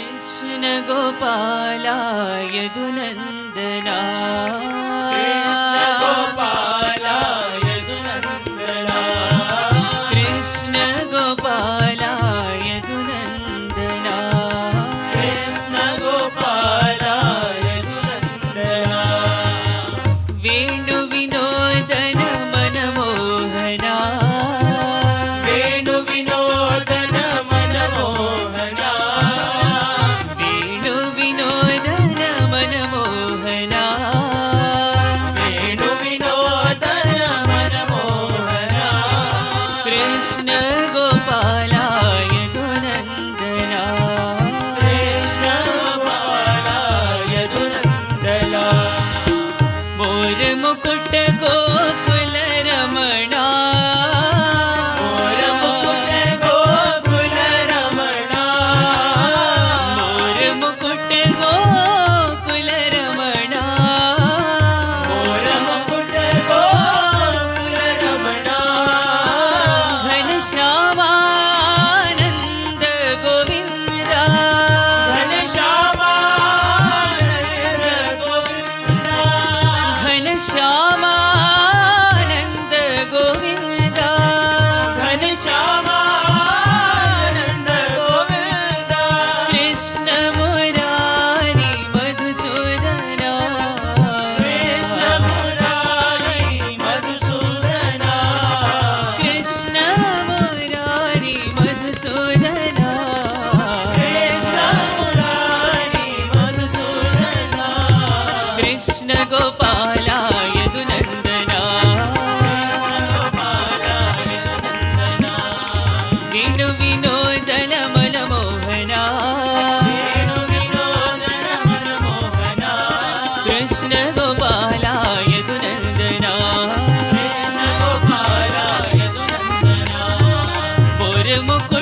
कृष्ण गोपाला यदुनन्दना कृष्ण गोपाला यदुनन्दना कृष्ण गोपाला यदुनन्दना कृष्ण गोपाला यदुनन्दना वेणु विनोदन मनमोहना वेणु विनोदन मनमोहना वेणु विनोदन मनमोहना वेणु विनोदन मनमोहना कृष्ण गोपाला यदुनन्दना कृष्ण गोपाला यदुनन्दना मोर मुकुट गोकुल रमणा मोर मुकुट गोकुल रमणा मोर मुकुट गोकुल रमणा मोर मुकुट गोकुल रमणा घनश्यामानन्द गोविन्दा घनश्यामानन्द गोविन्दा घनश्यामानन्द गोविन्दा घनश्यामानन्द गोविन्दा कृष्ण मुरारी मधुसूदना कृष्ण मुरारी मधुसूदना कृष्ण मुरारी मधुसूदना कृष्ण मुरारी मधुसूदना कृष्ण गोपाला यदुनन्दना वेणु विनोदन मनमोहना वेणु विनोदन मनमोहना कृष्ण गोपाला यदुनन्दना कृष्ण गोपाला यदुनन्दना मोर मुकुट